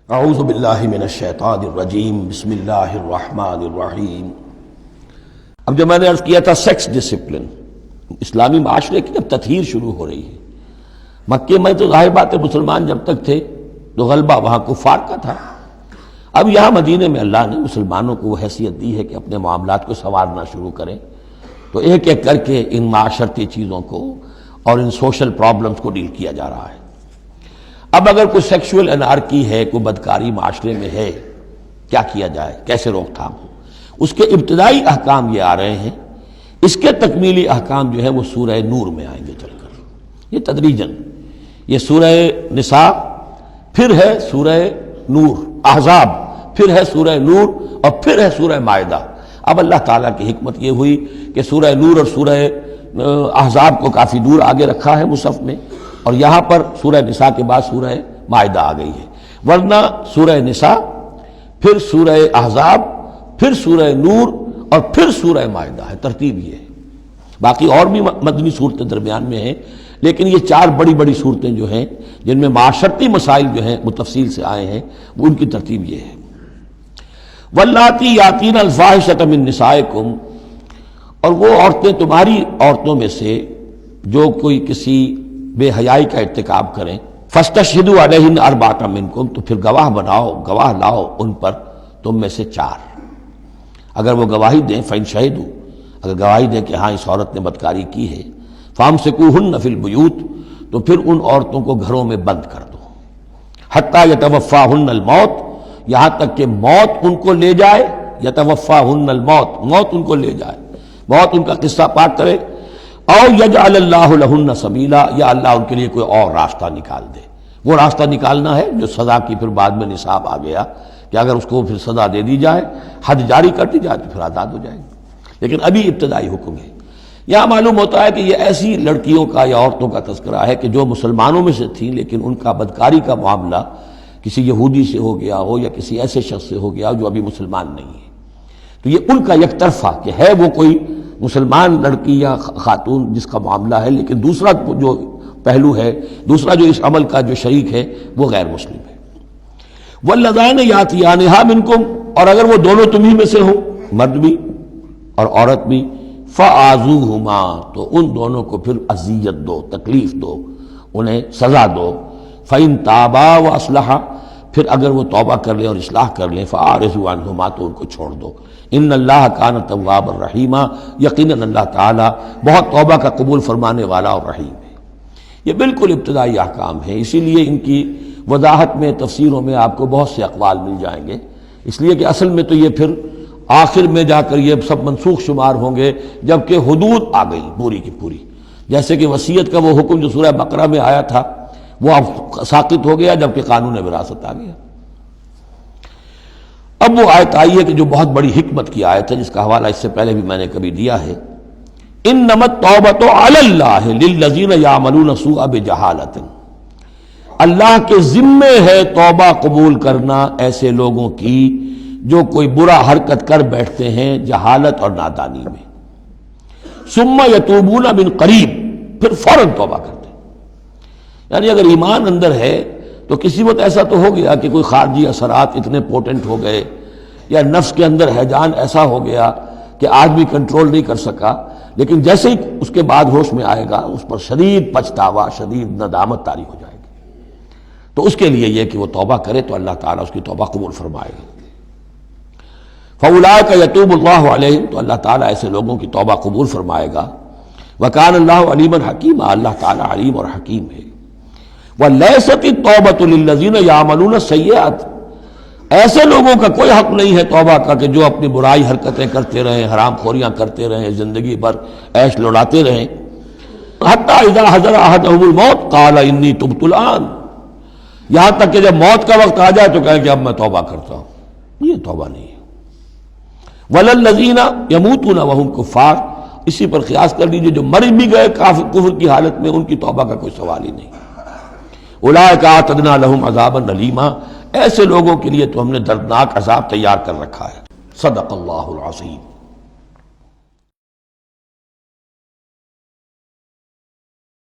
اعوذ باللہ من الشیطان الرجیم بسم اللہ الرحمن الرحیم۔ اب جب میں نے عرض کیا تھا سیکس ڈسپلن، اسلامی معاشرے کی جب تطہیر شروع ہو رہی ہے، مکے میں تو ظاہر بات ہے مسلمان جب تک تھے تو غلبہ وہاں کفار کا تھا۔ اب یہاں مدینے میں اللہ نے مسلمانوں کو وہ حیثیت دی ہے کہ اپنے معاملات کو سنوارنا شروع کریں، تو ایک ایک کر کے ان معاشرتی چیزوں کو اور ان سوشل پرابلمز کو ڈیل کیا جا رہا ہے۔ اب اگر کوئی سیکشول انارکی ہے، کوئی بدکاری معاشرے میں ہے، کیا کیا جائے، کیسے روک تھام ہو، اس کے ابتدائی احکام یہ آ رہے ہیں۔ اس کے تکمیلی احکام جو ہے وہ سورہ نور میں آئیں گے چل کر، یہ تدریجاً، یہ سورہ نساء، پھر ہے سورہ نور، احزاب، پھر ہے سورہ نور، اور پھر ہے سورہ مائدہ۔ اب اللہ تعالیٰ کی حکمت یہ ہوئی کہ سورہ نور اور سورہ احزاب کو کافی دور آگے رکھا ہے مصحف میں، اور یہاں پر سورہ نساء کے بعد سورہ مائدہ آ گئی ہے، ورنہ سورہ نساء، پھر سورہ احزاب، پھر سورہ نور، اور پھر سورہ مائدہ ہے، ترتیب یہ ہے۔ باقی اور بھی مدنی صورتیں درمیان میں ہیں، لیکن یہ چار بڑی بڑی صورتیں جو ہیں جن میں معاشرتی مسائل جو ہیں وہ تفصیل سے آئے ہیں، وہ ان کی ترتیب یہ ہے۔ واللاتی یاتین الفاحشۃ من نسائکم، اور وہ عورتیں تمہاری عورتوں میں سے جو کوئی کسی بے حیائی کا ارتکاب کریں، فاستشہدوا علیہن اربعۃ منکم، تو پھر گواہ بناؤ، گواہ لاؤ ان پر تم میں سے چار۔ اگر وہ گواہی دیں، فإن شہدوا، اگر گواہی دیں کہ ہاں اس عورت نے بدکاری کی ہے، فامسکوہن فی البیوت، تو پھر ان عورتوں کو گھروں میں بند کر دو، حتی یتوفاہن الموت، یہاں تک کہ موت ان کو لے جائے، یتوفاہن الموت، موت ان کو لے جائے، موت ان کا قصہ پاک کرے، او یجعل اللہ لہن سبیلا، یا اللہ ان کے لیے کوئی اور راستہ نکال دے۔ وہ راستہ نکالنا ہے جو سزا کی پھر بعد میں نصاب آ گیا کہ اگر اس کو پھر سزا دے دی جائے، حد جاری کر دی جائے تو پھر آزاد ہو جائے گی، لیکن ابھی ابتدائی حکم ہے۔ یہاں معلوم ہوتا ہے کہ یہ ایسی لڑکیوں کا یا عورتوں کا تذکرہ ہے کہ جو مسلمانوں میں سے تھیں، لیکن ان کا بدکاری کا معاملہ کسی یہودی سے ہو گیا ہو یا کسی ایسے شخص سے ہو گیا جو ابھی مسلمان نہیں ہے، تو یہ ان کا یک طرفہ کہ ہے وہ کوئی مسلمان لڑکی یا خاتون جس کا معاملہ ہے، لیکن دوسرا جو پہلو ہے، دوسرا جو اس عمل کا جو شریک ہے وہ غیر مسلم ہے۔ واللذان یاتیانہا منکم، اور اگر وہ دونوں تمہیں میں سے ہوں، مرد بھی اور عورت بھی، فآذوہما، تو ان دونوں کو پھر اذیت دو، تکلیف دو، انہیں سزا دو۔ فإن تابا واصلحا، پھر اگر وہ توبہ کر لیں اور اصلاح کر لیں، فأعرضوا عنہما، تو ان کو چھوڑ دو۔ ان اللہ کان توابا رحیما، یقیناً اللہ تعالیٰ بہت توبہ کا قبول فرمانے والا اور رحیم ہے۔ یہ بالکل ابتدائی احکام ہیں، اسی لیے ان کی وضاحت میں، تفسیروں میں آپ کو بہت سے اقوال مل جائیں گے، اس لیے کہ اصل میں تو یہ پھر آخر میں جا کر یہ سب منسوخ شمار ہوں گے جبکہ حدود آ گئی پوری کی پوری۔ جیسے کہ وصیت کا وہ حکم جو سورہ بقرہ میں آیا تھا وہ اب ساقط ہو گیا جبکہ قانون وراثت آ گیا۔ اب وہ آیت آئی ہے کہ جو بہت بڑی حکمت کی آیت ہے، جس کا حوالہ اس سے پہلے بھی میں نے کبھی دیا ہے۔ انما التوبۃ علی اللہ للذین یعملون السوء بجہالۃ، اللہ کے ذمے ہے توبہ قبول کرنا ایسے لوگوں کی جو کوئی برا حرکت کر بیٹھتے ہیں جہالت اور نادانی میں، ثم یتوبون من قریب، پھر فوراً توبہ کرتے ہیں۔ یعنی اگر ایمان اندر ہے تو کسی وقت ایسا تو ہو گیا کہ کوئی خارجی اثرات اتنے پوٹنٹ ہو گئے، یا نفس کے اندر ہیجان ایسا ہو گیا کہ آدمی کنٹرول نہیں کر سکا، لیکن جیسے ہی اس کے بعد ہوش میں آئے گا اس پر شدید پچھتاوا، شدید ندامت طاری ہو جائے گی، تو اس کے لیے یہ کہ وہ توبہ کرے تو اللہ تعالیٰ اس کی توبہ قبول فرمائے گا۔ فَأُولَٰئِکَ يَتُوبُ اللَّهُ عَلَيْهِمْ، تو اللہ تعالیٰ ایسے لوگوں کی توبہ قبول فرمائے گا۔ وَكَانَ اللَّهُ عَلِيمًا حَكِيمًا، اللہ تعالیٰ علیم اور حکیم ہے۔ وَلَيْسَتِ التَّوْبَةُ لِلَّذِينَ يَعْمَلُونَ السَّيِّئَاتِ، ایسے لوگوں کا کوئی حق نہیں ہے توبہ کا کہ جو اپنی برائی حرکتیں کرتے رہیں، حرام خوریاں کرتے رہیں، زندگی بھر عیش لوٹاتے رہیں۔ حَتَّىٰ إِذَا حَضَرَ أَحَدَهُمُ الْمَوْتُ قَالَ إِنِّي تُبْتُ الْآنَ، یہاں تک کہ جب موت کا وقت آ جائے تو کہیں کہ اب میں توبہ کرتا ہوں، یہ توبہ نہیں ہے۔ وَلَلَّذِينَ يَمُوتُونَ وَهُمْ كُفَّارٌ، اسی پر قیاس کر لیجئے جو مر بھی گئے کفر کی حالت میں، ان کی توبہ کا کوئی سوال ہی نہیں۔ اولئک اعتدنا لهم عذابا الیما، ایسے لوگوں کے لیے تو ہم نے دردناک عذاب تیار کر رکھا ہے۔ صدق اللہ العظیم۔